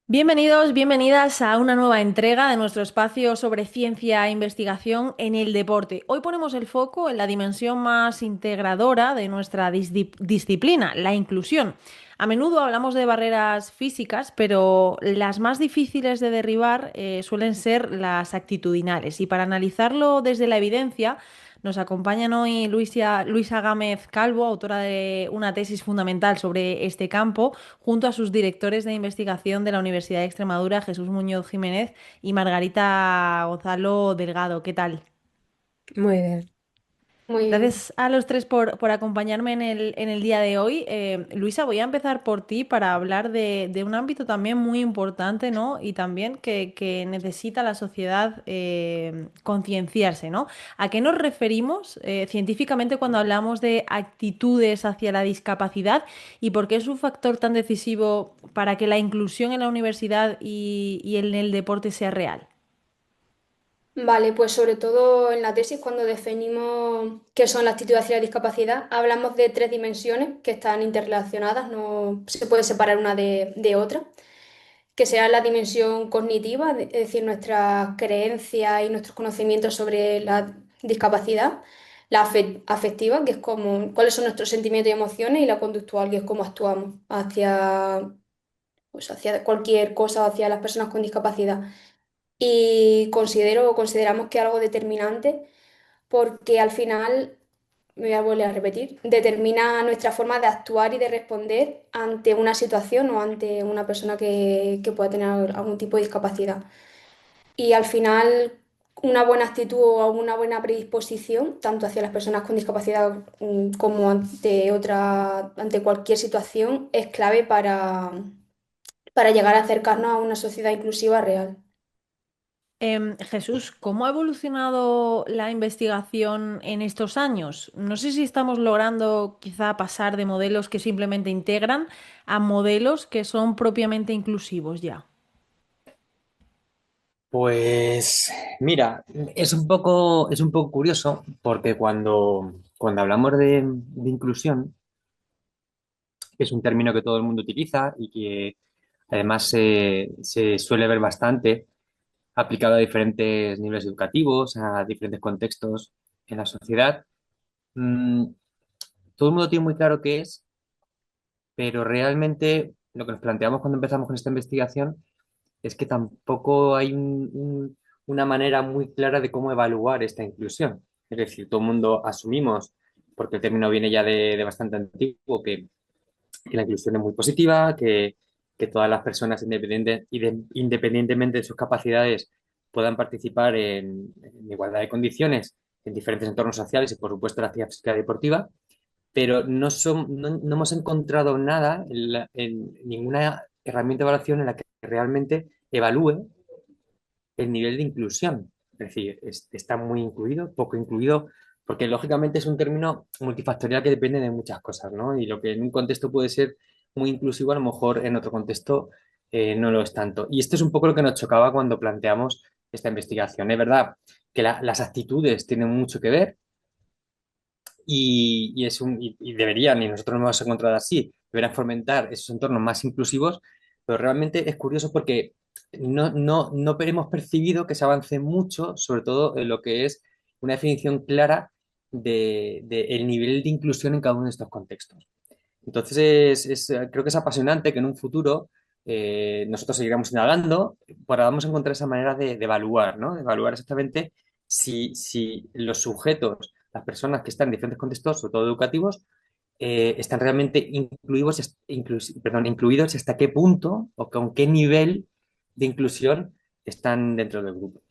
Bienvenidos, bienvenidas a una nueva entrega de nuestro espacio sobre ciencia e investigación en el deporte. Hoy ponemos el foco en la dimensión más integradora de nuestra disciplina, la inclusión. A menudo hablamos de barreras físicas, pero las más difíciles de derribar suelen ser las actitudinales. Y para analizarlo desde la evidencia, nos acompañan hoy Luisa Gámez Calvo, autora de una tesis fundamental sobre este campo, junto a sus directores de investigación de la Universidad de Extremadura, Jesús Muñoz Jiménez y Margarita Gonzalo Delgado. ¿Qué tal? Muy bien. Muy bien. Gracias a los tres por acompañarme en el día de hoy. Luisa, voy a empezar por ti para hablar de un ámbito también muy importante, ¿no? Y también que necesita la sociedad concienciarse, ¿no? ¿A qué nos referimos científicamente cuando hablamos de actitudes hacia la discapacidad y por qué es un factor tan decisivo para que la inclusión en la universidad y en el deporte sea real? Vale, pues sobre todo en la tesis, cuando definimos qué son las actitudes hacia la discapacidad, hablamos de tres dimensiones que están interrelacionadas, no se puede separar una de otra, que sea la dimensión cognitiva, es decir, nuestras creencias y nuestros conocimientos sobre la discapacidad, la afectiva, que es como cuáles son nuestros sentimientos y emociones, y la conductual, que es cómo actuamos hacia cualquier cosa, hacia las personas con discapacidad. Y consideramos que es algo determinante porque al final, me voy a volver a repetir, determina nuestra forma de actuar y de responder ante una situación o ante una persona que pueda tener algún tipo de discapacidad. Y al final, una buena actitud o una buena predisposición, tanto hacia las personas con discapacidad como ante cualquier situación, es clave para llegar a acercarnos a una sociedad inclusiva real. Jesús, ¿cómo ha evolucionado la investigación en estos años? No sé si estamos logrando quizá pasar de modelos que simplemente integran a modelos que son propiamente inclusivos ya. Pues mira, es un poco curioso porque cuando hablamos de inclusión, que es un término que todo el mundo utiliza y que además se suele ver bastante aplicado a diferentes niveles educativos, a diferentes contextos en la sociedad, mm, todo el mundo tiene muy claro qué es, pero realmente lo que nos planteamos cuando empezamos con esta investigación es que tampoco hay una manera muy clara de cómo evaluar esta inclusión. Es decir, todo el mundo asumimos, porque el término viene ya de bastante antiguo, que la inclusión es muy positiva, que todas las personas independientemente de sus capacidades puedan participar en igualdad de condiciones en diferentes entornos sociales y, por supuesto, la actividad física y deportiva, pero no hemos encontrado nada en ninguna herramienta de evaluación en la que realmente evalúe el nivel de inclusión. Es decir, está muy incluido, poco incluido, porque lógicamente es un término multifactorial que depende de muchas cosas, ¿no? Y lo que en un contexto puede ser muy inclusivo, a lo mejor en otro contexto no lo es tanto. Y esto es un poco lo que nos chocaba cuando planteamos esta investigación. Es verdad que las actitudes tienen mucho que ver y deberían, y nosotros nos hemos encontrado así, deberían fomentar esos entornos más inclusivos, pero realmente es curioso porque no hemos percibido que se avance mucho, sobre todo en lo que es una definición clara de el nivel de inclusión en cada uno de estos contextos. Entonces, creo que es apasionante que en un futuro nosotros seguiremos indagando, podamos encontrar esa manera de evaluar, ¿no? De evaluar exactamente si los sujetos, las personas que están en diferentes contextos, sobre todo educativos, están realmente incluidos y hasta qué punto o con qué nivel de inclusión están dentro del grupo.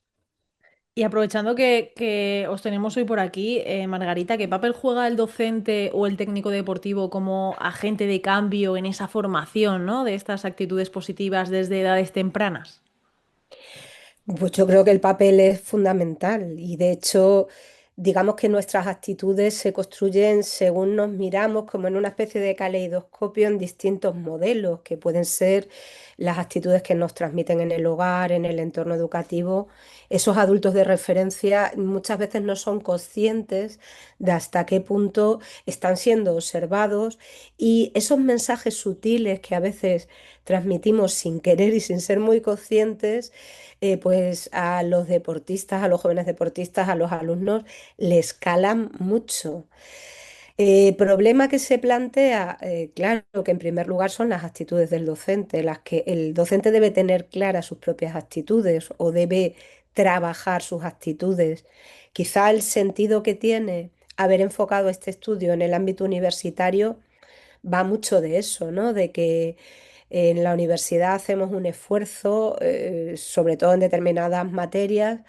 Y aprovechando que os tenemos hoy por aquí, Margarita, ¿qué papel juega el docente o el técnico deportivo como agente de cambio en esa formación, ¿no? De estas actitudes positivas desde edades tempranas? Pues yo creo que el papel es fundamental y de hecho, digamos que nuestras actitudes se construyen según nos miramos, como en una especie de caleidoscopio en distintos modelos, que pueden ser las actitudes que nos transmiten en el hogar, en el entorno educativo. Esos adultos de referencia muchas veces no son conscientes de hasta qué punto están siendo observados y esos mensajes sutiles que a veces transmitimos sin querer y sin ser muy conscientes, pues a los deportistas, a los jóvenes deportistas, a los alumnos, les calan mucho. Problema que se plantea, claro, que en primer lugar son las actitudes del docente, las que el docente debe tener claras sus propias actitudes o debe trabajar sus actitudes. Quizá el sentido que tiene haber enfocado este estudio en el ámbito universitario va mucho de eso, ¿no? De que en la universidad hacemos un esfuerzo, sobre todo en determinadas materias,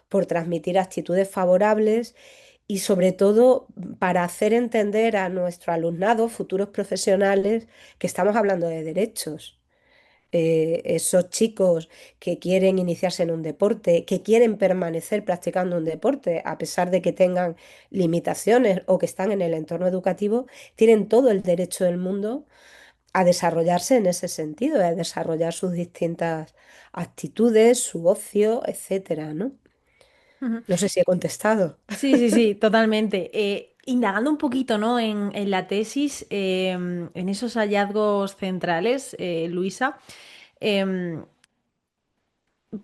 por transmitir actitudes favorables y sobre todo para hacer entender a nuestro alumnado, futuros profesionales, que estamos hablando de derechos. Esos chicos que quieren iniciarse en un deporte, que quieren permanecer practicando un deporte, a pesar de que tengan limitaciones o que están en el entorno educativo, tienen todo el derecho del mundo a desarrollarse en ese sentido, a desarrollar sus distintas actitudes, su ocio, etcétera, ¿no? Ujú. No sé si he contestado. Sí, sí, sí, totalmente. Indagando un poquito, ¿no? en la tesis, en esos hallazgos centrales, Luisa, em,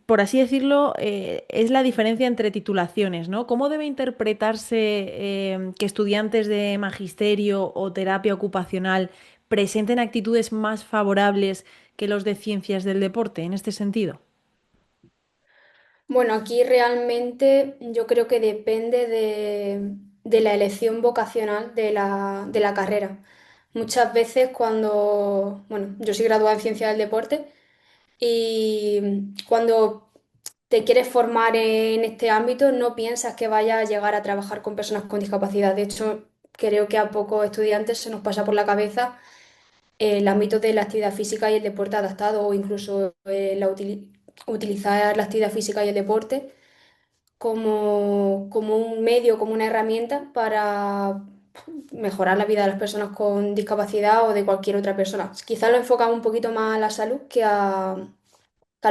por así decirlo, es la diferencia entre titulaciones, ¿no? ¿Cómo debe interpretarse que estudiantes de magisterio o terapia ocupacional presenten actitudes más favorables que los de ciencias del deporte en este sentido? Bueno, aquí realmente yo creo que depende de la elección vocacional de la carrera. Muchas veces cuando, bueno, yo soy graduada en ciencia del deporte y cuando te quieres formar en este ámbito no piensas que vayas a llegar a trabajar con personas con discapacidad. De hecho, creo que a pocos estudiantes se nos pasa por la cabeza el ámbito de la actividad física y el deporte adaptado o incluso utilizar la actividad física y el deporte como un medio, como una herramienta para mejorar la vida de las personas con discapacidad o de cualquier otra persona. Quizás lo enfocamos un poquito más a la salud que al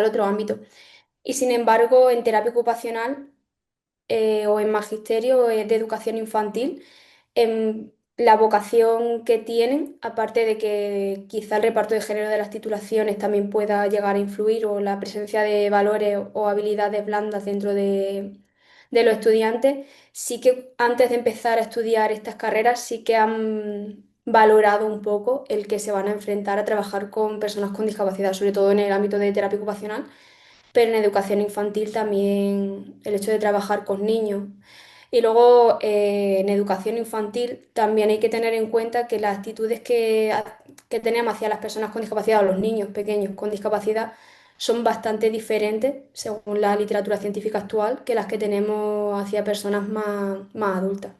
otro ámbito. Y sin embargo, en terapia ocupacional o en magisterio de educación infantil, la vocación que tienen, aparte de que quizá el reparto de género de las titulaciones también pueda llegar a influir o la presencia de valores o habilidades blandas dentro de los estudiantes, sí que antes de empezar a estudiar estas carreras sí que han valorado un poco el que se van a enfrentar a trabajar con personas con discapacidad, sobre todo en el ámbito de terapia ocupacional, pero en educación infantil también el hecho de trabajar con niños. Y luego en educación infantil también hay que tener en cuenta que las actitudes que tenemos hacia las personas con discapacidad o los niños pequeños con discapacidad son bastante diferentes, según la literatura científica actual, que las que tenemos hacia personas más adultas.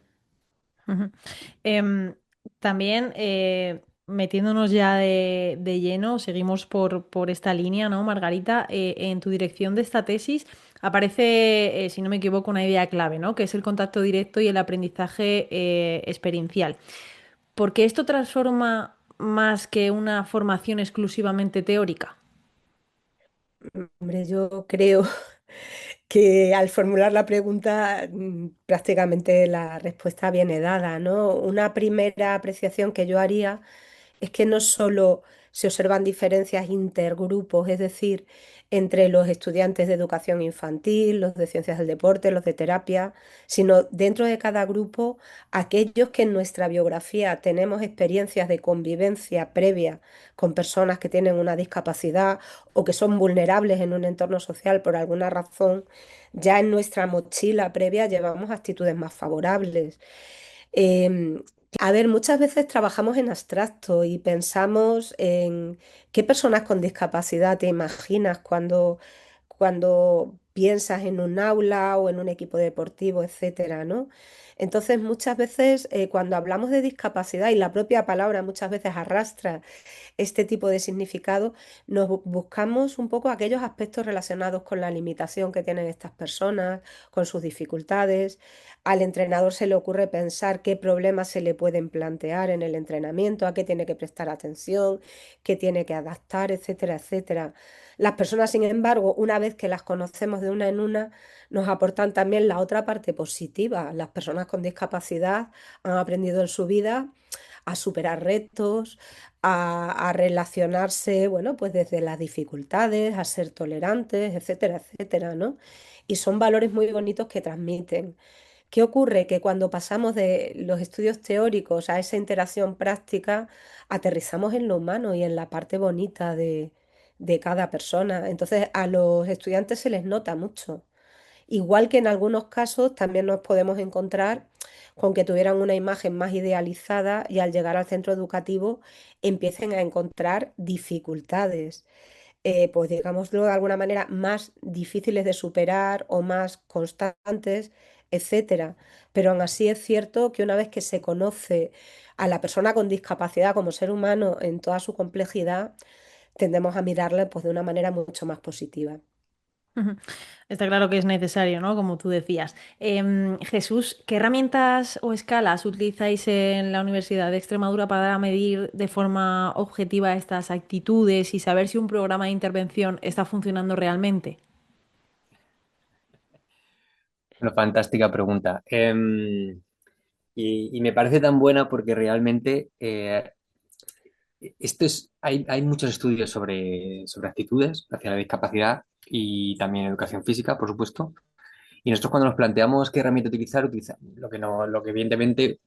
Ujú. Em, También, metiéndonos ya de lleno, seguimos por esta línea, ¿no, Margarita? En tu dirección de esta tesis aparece, si no me equivoco, una idea clave, ¿no? Que es el contacto directo y el aprendizaje experiencial. ¿Por qué esto transforma más que una formación exclusivamente teórica? Hombre, yo creo que al formular la pregunta prácticamente la respuesta viene dada, ¿no? Una primera apreciación que yo haría es que no solo se observan diferencias intergrupos, es decir, entre los estudiantes de educación infantil, los de ciencias del deporte, los de terapia, sino dentro de cada grupo, aquellos que en nuestra biografía tenemos experiencias de convivencia previa con personas que tienen una discapacidad o que son vulnerables en un entorno social por alguna razón, ya en nuestra mochila previa llevamos actitudes más favorables. Em, a ver, muchas veces trabajamos en abstracto y pensamos en qué personas con discapacidad te imaginas cuando piensas en un aula o en un equipo deportivo, etcétera, ¿no? Entonces, muchas veces cuando hablamos de discapacidad y la propia palabra muchas veces arrastra este tipo de significado, buscamos un poco aquellos aspectos relacionados con la limitación que tienen estas personas, con sus dificultades. Al entrenador se le ocurre pensar qué problemas se le pueden plantear en el entrenamiento, a qué tiene que prestar atención, qué tiene que adaptar, etcétera, etcétera. Las personas, sin embargo, una vez que las conocemos de una en una, nos aportan también la otra parte positiva. Las personas personas con discapacidad han aprendido en su vida a superar retos, a relacionarse, bueno, pues desde las dificultades, a ser tolerantes, etcétera, etcétera, ¿no? Y son valores muy bonitos que transmiten. ¿Qué ocurre? Que cuando pasamos de los estudios teóricos a esa interacción práctica, aterrizamos en lo humano y en la parte bonita de cada persona. Entonces, a los estudiantes se les nota mucho. Igual que en algunos casos también nos podemos encontrar con que tuvieran una imagen más idealizada y al llegar al centro educativo empiecen a encontrar dificultades, pues digámoslo de alguna manera, más difíciles de superar o más constantes, etcétera. Pero aún así es cierto que una vez que se conoce a la persona con discapacidad como ser humano en toda su complejidad, tendemos a mirarle pues de una manera mucho más positiva. Ujú. Está claro que es necesario, ¿no? Como tú decías. Jesús, ¿qué herramientas o escalas utilizáis en la Universidad de Extremadura para medir de forma objetiva estas actitudes y saber si un programa de intervención está funcionando realmente? Una fantástica pregunta. Y me parece tan buena porque realmente hay muchos estudios sobre actitudes hacia la discapacidad y también educación física, por supuesto. Y nosotros cuando nos planteamos qué herramienta utilizar, lo que no, lo que evidentemente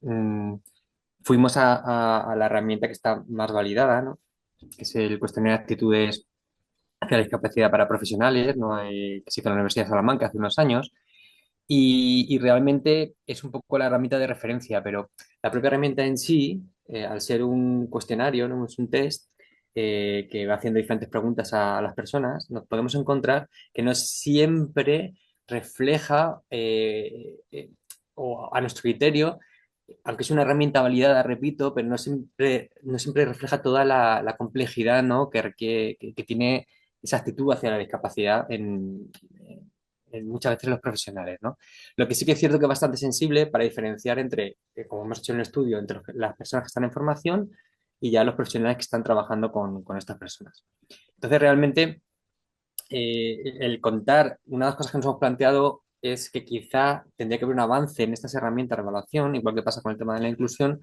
fuimos a la herramienta que está más validada, ¿no? Que es el cuestionario de actitudes hacia la discapacidad para profesionales, ¿no? Que se hizo en la Universidad de Salamanca hace unos años. Y realmente es un poco la herramienta de referencia, pero la propia herramienta en sí, al ser un cuestionario, ¿no? Es un test que va haciendo diferentes preguntas a las personas, nos podemos encontrar que no siempre refleja, o a nuestro criterio, aunque es una herramienta validada, repito, pero no siempre refleja toda la complejidad, ¿no? que tiene esa actitud hacia la discapacidad en muchas veces los profesionales, ¿no? Lo que sí que es cierto que es bastante sensible para diferenciar entre, como hemos hecho en el estudio, entre las personas que están en formación y ya los profesionales que están trabajando con estas personas. Entonces, realmente, el contar, una de las cosas que nos hemos planteado es que quizá tendría que haber un avance en estas herramientas de evaluación, igual que pasa con el tema de la inclusión,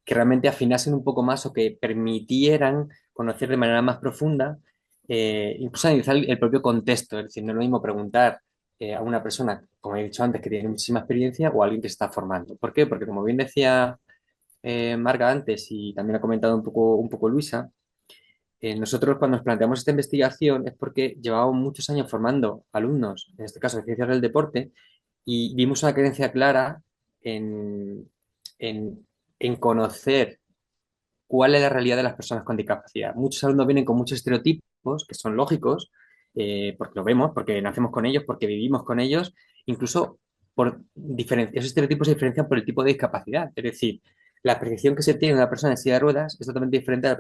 que realmente afinasen un poco más o que permitieran conocer de manera más profunda, incluso analizar el propio contexto. Es decir, no es lo mismo preguntar a una persona, como he dicho antes, que tiene muchísima experiencia o a alguien que se está formando. ¿Por qué? Porque como bien decía Marga antes y también ha comentado un poco Luisa, nosotros cuando nos planteamos esta investigación es porque llevábamos muchos años formando alumnos, en este caso de ciencias del deporte, y vimos una creencia clara en, en, en conocer cuál es la realidad de las personas con discapacidad. Muchos alumnos vienen con muchos estereotipos que son lógicos, porque lo vemos, porque nacemos con ellos, porque vivimos con ellos, incluso esos estereotipos se diferencian por el tipo de discapacidad. Es decir, la percepción que se tiene de una persona en silla de ruedas es totalmente diferente a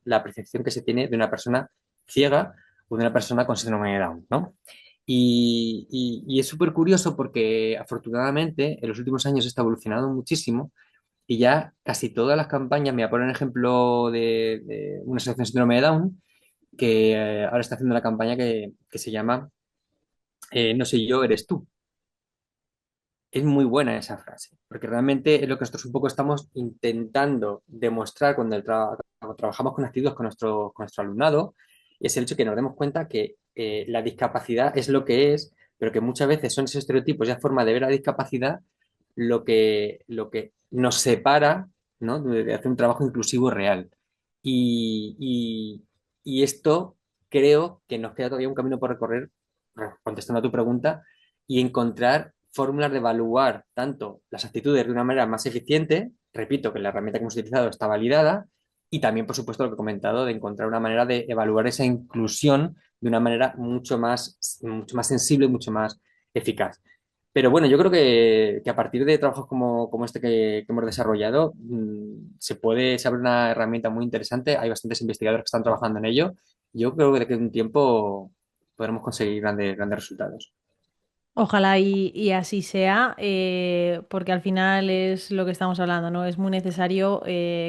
la percepción que se tiene de una persona ciega o de una persona con síndrome de Down, ¿no? Y es súper curioso porque afortunadamente en los últimos años está evolucionando muchísimo y ya casi todas las campañas, me voy a poner un ejemplo de una asociación de síndrome de Down, que ahora está haciendo una campaña que se llama No soy yo, eres tú. Es muy buena esa frase, porque realmente es lo que nosotros un poco estamos intentando demostrar cuando trabajamos con actividades con nuestro alumnado, y es el hecho que nos demos cuenta que la discapacidad es lo que es, pero que muchas veces son esos estereotipos, ya forma de ver la discapacidad, lo que nos separa, ¿no? De hacer un trabajo inclusivo real. Y, y- y esto creo que nos queda todavía un camino por recorrer, contestando a tu pregunta, y encontrar fórmulas de evaluar tanto las actitudes de una manera más eficiente, repito que la herramienta que hemos utilizado está validada, y también, por supuesto, lo que he comentado, de encontrar una manera de evaluar esa inclusión de una manera mucho más sensible y mucho más eficaz. Pero bueno, yo creo que a partir de trabajos como este que hemos desarrollado, se abre una herramienta muy interesante. Hay bastantes investigadores que están trabajando en ello. Yo creo que de aquí a un tiempo podremos conseguir grandes, grandes resultados. Ojalá y así sea, porque al final es lo que estamos hablando, ¿no? Es muy necesario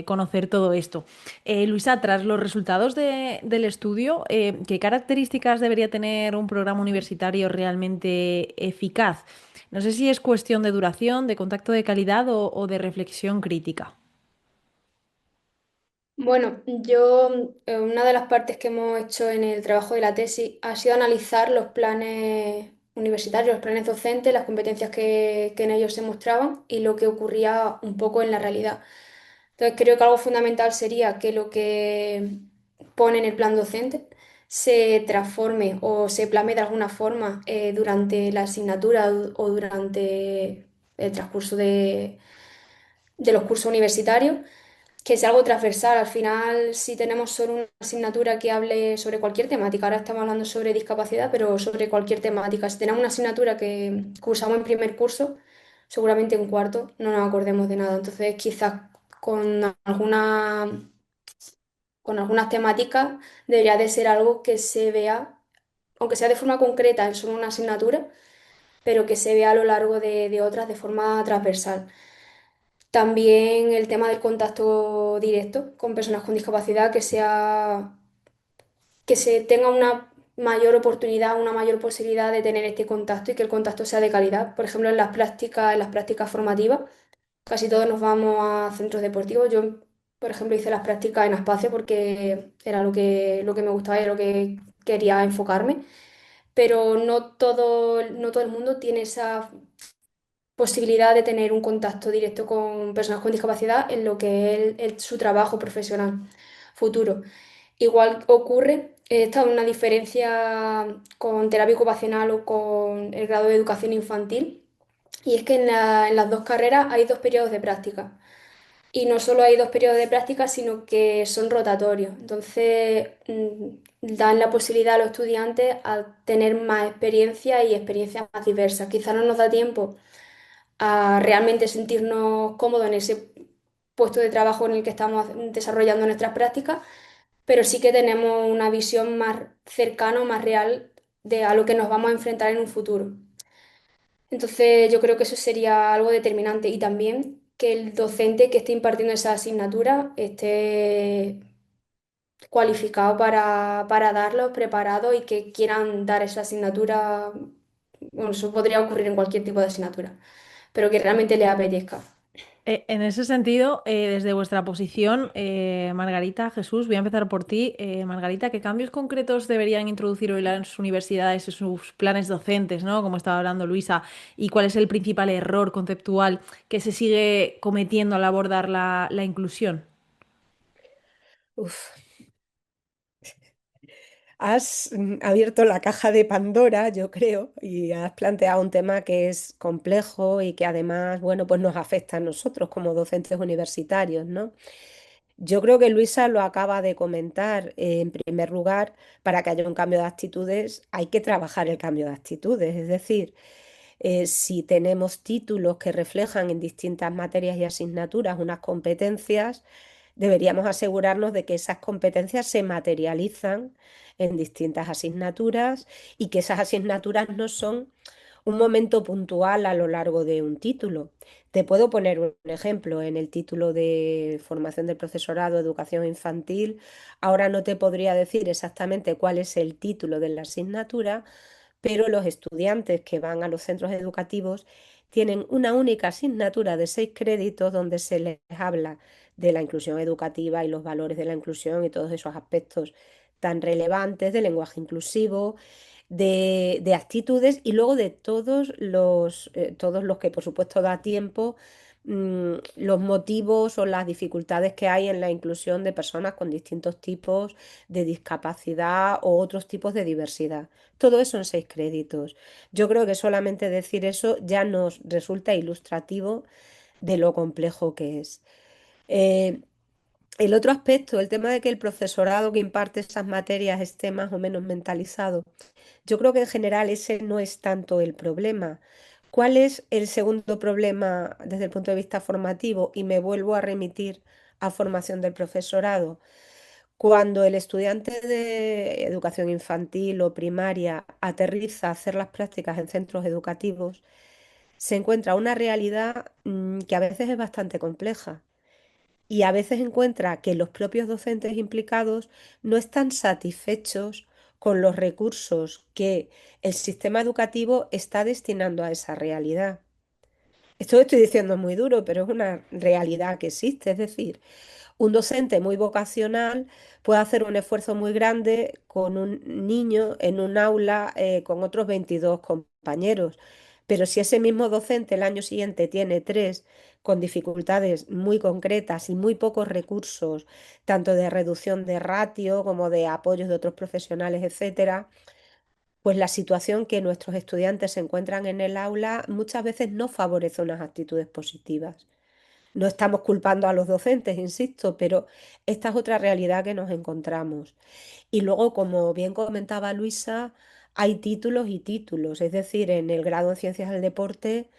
conocer todo esto. Luisa, tras los resultados del estudio, ¿qué características debería tener un programa universitario realmente eficaz? No sé si es cuestión de duración, de contacto de calidad o de reflexión crítica. Bueno, yo, una de las partes que hemos hecho en el trabajo de la tesis ha sido analizar los planes universitarios, los planes docentes, las competencias que en ellos se mostraban y lo que ocurría un poco en la realidad. Entonces, creo que algo fundamental sería que lo que pone en el plan docente se transforme o se plasme de alguna forma durante la asignatura o durante el transcurso de los cursos universitarios, que sea algo transversal. Al final, si tenemos solo una asignatura que hable sobre cualquier temática, ahora estamos hablando sobre discapacidad, pero sobre cualquier temática, si tenemos una asignatura que cursamos en primer curso, seguramente en cuarto no nos acordemos de nada. Entonces, quizás con con algunas temáticas debería de ser algo que se vea, aunque sea de forma concreta en solo una asignatura, pero que se vea a lo largo de otras de forma transversal. También el tema del contacto directo con personas con discapacidad, que se tenga una mayor oportunidad, una mayor posibilidad de tener este contacto y que el contacto sea de calidad. Por ejemplo, en las prácticas formativas, casi todos nos vamos a centros deportivos. Yo, por ejemplo, hice las prácticas en Aspacia porque era lo que me gustaba y lo que quería enfocarme, pero no todo el mundo tiene esa posibilidad de tener un contacto directo con personas con discapacidad en lo que es su trabajo profesional futuro. Igual ocurre, esta es una diferencia con terapia ocupacional o con el grado de educación infantil, y es que en las dos carreras hay dos periodos de práctica. Y no solo hay dos periodos de práctica, sino que son rotatorios. Entonces, dan la posibilidad a los estudiantes a tener más experiencia y experiencias más diversas. Quizá no nos da tiempo a realmente sentirnos cómodos en ese puesto de trabajo en el que estamos desarrollando nuestras prácticas, pero sí que tenemos una visión más cercana o más real de a lo que nos vamos a enfrentar en un futuro. Entonces, yo creo que eso sería algo determinante y también que el docente que esté impartiendo esa asignatura esté cualificado para darlos, preparado y que quieran dar esa asignatura. Bueno, eso podría ocurrir en cualquier tipo de asignatura, pero que realmente les apetezca. En ese sentido, desde vuestra posición, Margarita, Jesús, voy a empezar por ti. Margarita, ¿qué cambios concretos deberían introducir hoy las universidades en sus planes docentes, ¿no? Como estaba hablando Luisa, y cuál es el principal error conceptual que se sigue cometiendo al abordar la inclusión? Uf, has abierto la caja de Pandora, yo creo, y has planteado un tema que es complejo y que además, bueno, pues nos afecta a nosotros como docentes universitarios, ¿no? Yo creo que Luisa lo acaba de comentar. En primer lugar, para que haya un cambio de actitudes, hay que trabajar el cambio de actitudes. Es decir, si tenemos títulos que reflejan en distintas materias y asignaturas unas competencias, deberíamos asegurarnos de que esas competencias se materializan en distintas asignaturas y que esas asignaturas no son un momento puntual a lo largo de un título. Te puedo poner un ejemplo en el título de formación del profesorado, educación infantil. Ahora no te podría decir exactamente cuál es el título de la asignatura, pero los estudiantes que van a los centros educativos tienen una única asignatura de 6 créditos donde se les habla de la inclusión educativa y los valores de la inclusión y todos esos aspectos tan relevantes del lenguaje inclusivo, de actitudes y luego de todos los que por supuesto da tiempo, los motivos o las dificultades que hay en la inclusión de personas con distintos tipos de discapacidad o otros tipos de diversidad. Todo eso en 6 créditos. Yo creo que solamente decir eso ya nos resulta ilustrativo de lo complejo que es. Eh, el otro aspecto, el tema de que el profesorado que imparte esas materias esté más o menos mentalizado, yo creo que en general ese no es tanto el problema. ¿Cuál es el segundo problema desde el punto de vista formativo? Y me vuelvo a remitir a formación del profesorado. Cuando el estudiante de educación infantil o primaria aterriza a hacer las prácticas en centros educativos, se encuentra una realidad que a veces es bastante compleja y a veces encuentra que los propios docentes implicados no están satisfechos con los recursos que el sistema educativo está destinando a esa realidad. Esto lo estoy diciendo muy duro, pero es una realidad que existe. Es decir, un docente muy vocacional puede hacer un esfuerzo muy grande con un niño en un aula con otros 22 compañeros. Pero si ese mismo docente el año siguiente tiene tres con dificultades muy concretas y muy pocos recursos, tanto de reducción de ratio como de apoyos de otros profesionales, etcétera, pues la situación que nuestros estudiantes se encuentran en el aula muchas veces no favorece unas actitudes positivas. No estamos culpando a los docentes, insisto, pero esta es otra realidad que nos encontramos. Y luego, como bien comentaba Luisa, hay títulos y títulos, es decir, en el grado en Ciencias del Deporte,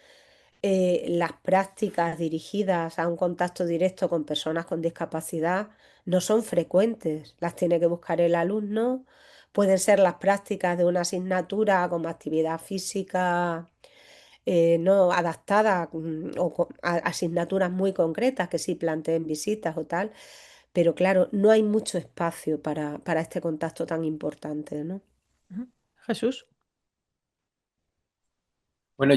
las prácticas dirigidas a un contacto directo con personas con discapacidad no son frecuentes, las tiene que buscar el alumno. Pueden ser las prácticas de una asignatura como actividad física no adaptada o asignaturas muy concretas que sí planteen visitas o tal, pero claro, no hay mucho espacio para este contacto tan importante, ¿no? Ujú. Jesús. Bueno,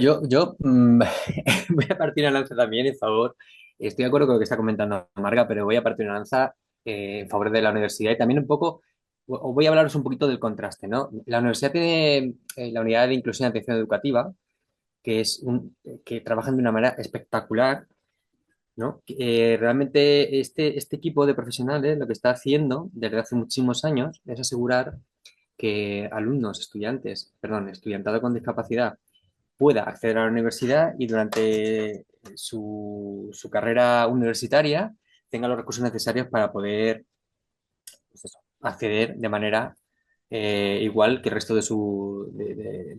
voy a partir una lanza también en favor. Estoy de acuerdo con lo que está comentando Marga, pero voy a partir una lanza en favor de la universidad y también un poco, o voy a hablaros un poquito del contraste, ¿no? La universidad tiene la unidad de inclusión y atención educativa, que trabajan de una manera espectacular, ¿no? Realmente este equipo de profesionales lo que está haciendo desde hace muchísimos años es asegurar que alumnos, estudiantes, perdón, estudiantado con discapacidad pueda acceder a la universidad y durante su carrera universitaria tenga los recursos necesarios para poder pues eso, acceder de manera igual que el resto de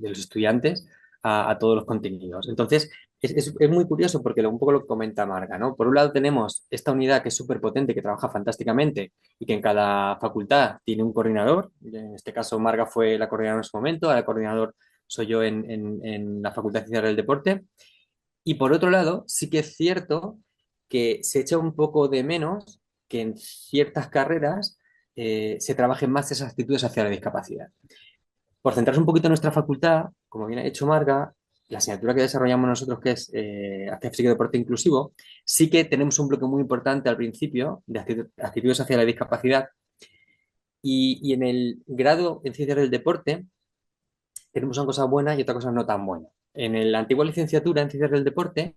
los estudiantes a todos los contenidos. Entonces, es muy curioso porque un poco lo que comenta Marga, ¿no? Por un lado tenemos esta unidad que es súper potente, que trabaja fantásticamente y que en cada facultad tiene un coordinador. En este caso, Marga fue la coordinadora en su momento, ahora el coordinador soy yo en la Facultad de Ciencias del Deporte. Y por otro lado, sí que es cierto que se echa un poco de menos que en ciertas carreras se trabajen más esas actitudes hacia la discapacidad. Por centrarse un poquito en nuestra facultad, como bien ha hecho Marga, la asignatura que desarrollamos nosotros, que es Actividad Física y Deporte Inclusivo, sí que tenemos un bloque muy importante al principio de actitudes hacia la discapacidad. Y en el grado en Ciencias del Deporte tenemos una cosa buena y otra cosa no tan buena. En la antigua licenciatura en Ciencias del Deporte,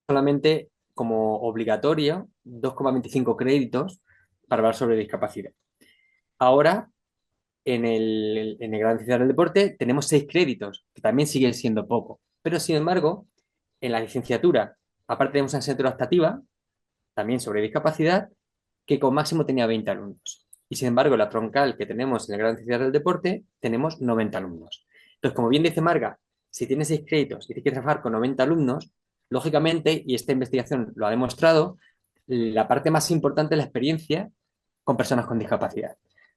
solamente como obligatorio 2,25 créditos para hablar sobre discapacidad. Ahora, en el Gran Ciencias del Deporte tenemos 6 créditos, que también siguen siendo poco. Pero, sin embargo, en la licenciatura, aparte tenemos una asignatura optativa, también sobre discapacidad, que con máximo tenía 20 alumnos. Y, sin embargo, la troncal que tenemos en el Gran Ciencias del Deporte, tenemos 90 alumnos. Entonces, como bien dice Marga, si tienes 6 créditos y tienes que trabajar con 90 alumnos, lógicamente, y esta investigación lo ha demostrado, la parte más importante es la experiencia con personas con discapacidad.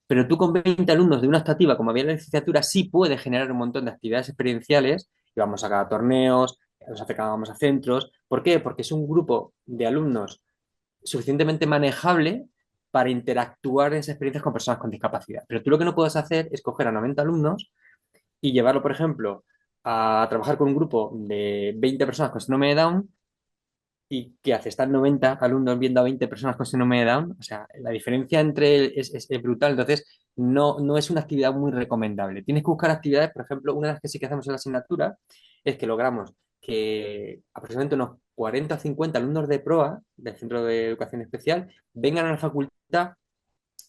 Pero tú con 20 alumnos de una optativa, como había en la licenciatura, sí puedes generar un montón de actividades experienciales, íbamos a torneos, nos acercábamos a centros. ¿Por qué? Porque es un grupo de alumnos suficientemente manejable para interactuar en esas experiencias con personas con discapacidad. Pero tú lo que no puedes hacer es coger a 90 alumnos y llevarlo, por ejemplo, a trabajar con un grupo de 20 personas con síndrome de Down. ¿Y qué hace? Están 90 alumnos viendo a 20 personas con síndrome de Down. O sea, la diferencia es brutal. Entonces, no es una actividad muy recomendable. Tienes que buscar actividades, por ejemplo, una de las que sí que hacemos en la asignatura es que logramos que aproximadamente unos 40 o 50 alumnos de PROA, del Centro de Educación Especial, vengan a la facultad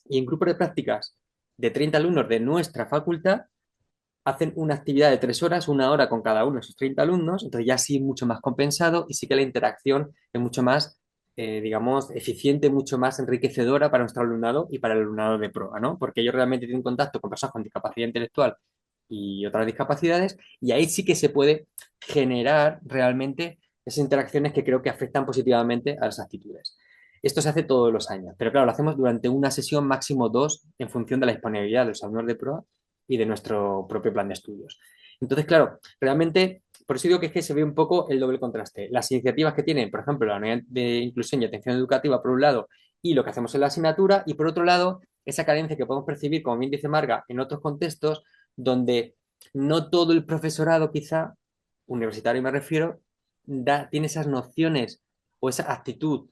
y en grupos de prácticas de 30 alumnos de nuestra facultad hacen una actividad de 3 horas, 1 hora con cada uno de esos 30 alumnos, entonces ya sí es mucho más compensado y sí que la interacción es mucho más, digamos, eficiente, mucho más enriquecedora para nuestro alumnado y para el alumnado de prueba, ¿no? Porque ellos realmente tienen contacto con personas con discapacidad intelectual y otras discapacidades y ahí sí que se puede generar realmente esas interacciones que creo que afectan positivamente a las actitudes. Esto se hace todos los años, pero claro, lo hacemos durante una sesión, máximo 2, en función de la disponibilidad de los alumnos de prueba y de nuestro propio plan de estudios. Entonces, claro, realmente, por eso digo que es que se ve un poco el doble contraste. Las iniciativas que tienen, por ejemplo, la unidad de inclusión y atención educativa, por un lado, y lo que hacemos en la asignatura, y por otro lado, esa carencia que podemos percibir, como bien dice Marga, en otros contextos donde no todo el profesorado, quizá, universitario me refiero, tiene esas nociones o esa actitud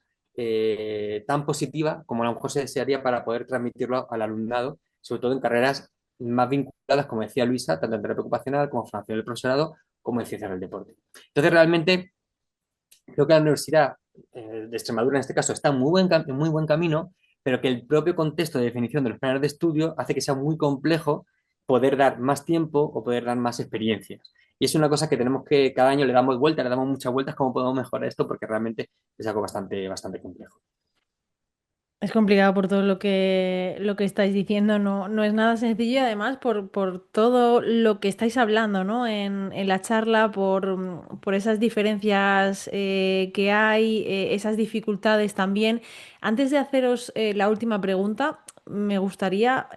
tan positiva como a lo mejor se desearía para poder transmitirlo al alumnado, sobre todo en carreras más vinculadas, como decía Luisa, tanto en terapia ocupacional como en formación del profesorado, como en ciencias del deporte. Entonces, realmente, creo que la Universidad de Extremadura, en este caso, está en muy buen camino, pero que el propio contexto de definición de los planes de estudio hace que sea muy complejo poder dar más tiempo o poder dar más experiencias. Y es una cosa que tenemos que, cada año le damos vueltas, le damos muchas vueltas, cómo podemos mejorar esto, porque realmente es algo bastante complejo. Es complicado por todo lo que estáis diciendo, no es nada sencillo y además por todo lo que estáis hablando, ¿no? En la charla, por esas diferencias que hay, esas dificultades también. Antes de haceros la última pregunta, me gustaría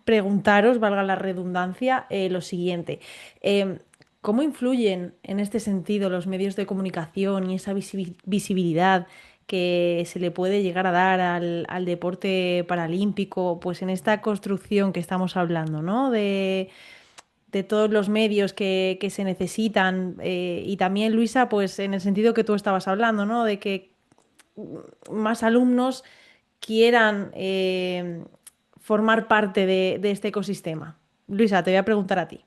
preguntaros, valga la redundancia, lo siguiente. Eh, ¿Cómo influyen en este sentido los medios de comunicación y esa visibilidad que se le puede llegar a dar al deporte paralímpico, pues en esta construcción que estamos hablando, ¿no? De todos los medios que se necesitan y también, Luisa, pues en el sentido que tú estabas hablando, ¿no? De que más alumnos quieran formar parte de este ecosistema. Luisa, te voy a preguntar a ti.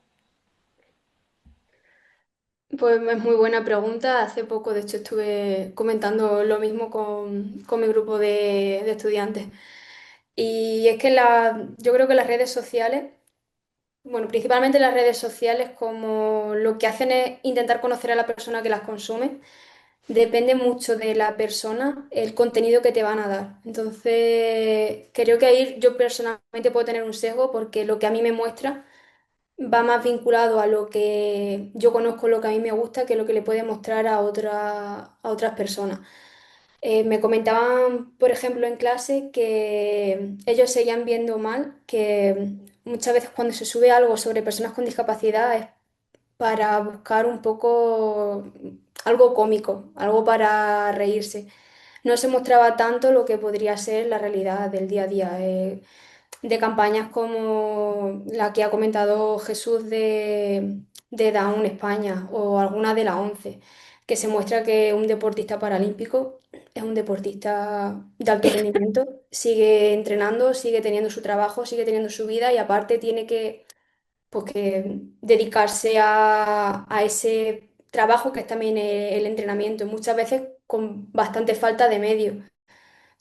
Pues es muy buena pregunta. Hace poco, de hecho, estuve comentando lo mismo con mi grupo de estudiantes. Y es que yo creo que las redes sociales, bueno, principalmente las redes sociales, como lo que hacen es intentar conocer a la persona que las consume, depende mucho de la persona el contenido que te van a dar. Entonces, creo que ahí yo personalmente puedo tener un sesgo porque lo que a mí me muestra va más vinculado a lo que yo conozco, lo que a mí me gusta, que lo que le puede mostrar a otras personas. Me comentaban, por ejemplo, en clase que ellos seguían viendo mal que muchas veces cuando se sube algo sobre personas con discapacidad es para buscar un poco algo cómico, algo para reírse. No se mostraba tanto lo que podría ser la realidad del día a día. De campañas como la que ha comentado Jesús de Down España o alguna de la ONCE, que se muestra que un deportista paralímpico es un deportista de alto rendimiento, sigue entrenando, sigue teniendo su trabajo, sigue teniendo su vida y aparte tiene que dedicarse a ese trabajo que es también el entrenamiento, muchas veces con bastante falta de medios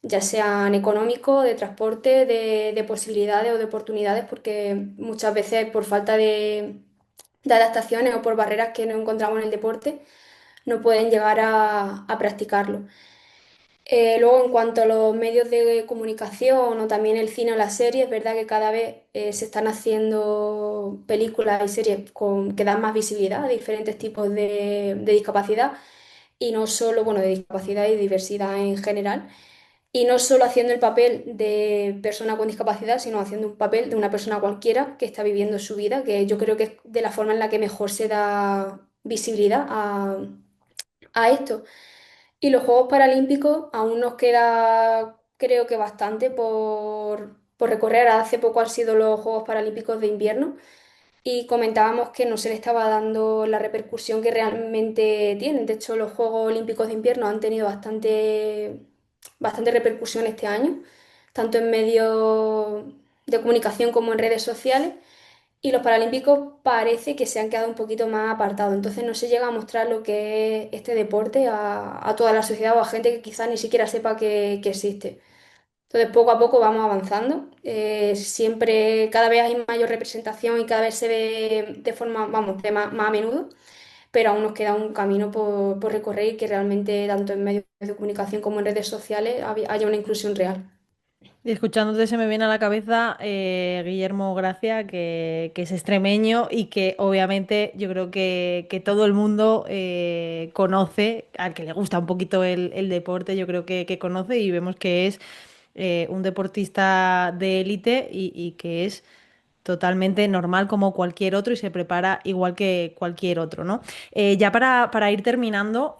ya sean económicos, de transporte, de posibilidades o de oportunidades, porque muchas veces por falta de adaptaciones o por barreras que no encontramos en el deporte, no pueden llegar a practicarlo. Luego, en cuanto a los medios de comunicación o también el cine o las series, es verdad que cada vez se están haciendo películas y series que dan más visibilidad a diferentes tipos de discapacidad y no solo, bueno, de discapacidad y diversidad en general. Y no solo haciendo el papel de persona con discapacidad, sino haciendo un papel de una persona cualquiera que está viviendo su vida, que yo creo que es de la forma en la que mejor se da visibilidad a esto. Y los Juegos Paralímpicos aún nos queda, creo que bastante por recorrer. Hace poco han sido los Juegos Paralímpicos de invierno y comentábamos que no se le estaba dando la repercusión que realmente tienen. De hecho, los Juegos Olímpicos de invierno han tenido bastante repercusión este año, tanto en medios de comunicación como en redes sociales. Y los Paralímpicos parece que se han quedado un poquito más apartados. Entonces no se llega a mostrar lo que es este deporte a toda la sociedad o a gente que quizás ni siquiera sepa que existe. Entonces, poco a poco vamos avanzando. Siempre, cada vez hay mayor representación y cada vez se ve de forma, vamos, más a menudo, pero aún nos queda un camino por recorrer y que realmente, tanto en medios de comunicación como en redes sociales, haya una inclusión real. Y escuchándote se me viene a la cabeza Guillermo Gracia, que es extremeño y que obviamente yo creo que todo el mundo conoce, al que le gusta un poquito el deporte, yo creo que conoce y vemos que es un deportista de élite y que es totalmente normal como cualquier otro y se prepara igual que cualquier otro, ¿no? Ya para ir terminando,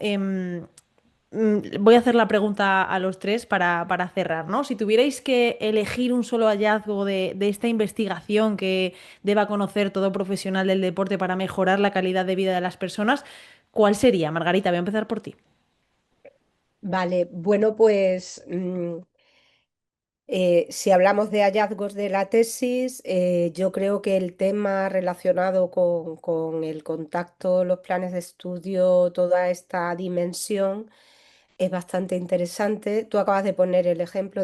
Voy a hacer la pregunta a los tres para cerrar, ¿no? Si tuvierais que elegir un solo hallazgo de esta investigación que deba conocer todo profesional del deporte para mejorar la calidad de vida de las personas, ¿cuál sería? Margarita, voy a empezar por ti. Vale, bueno, pues si hablamos de hallazgos de la tesis, yo creo que el tema relacionado con el contacto, los planes de estudio, toda esta dimensión es bastante interesante. Tú acabas de poner el ejemplo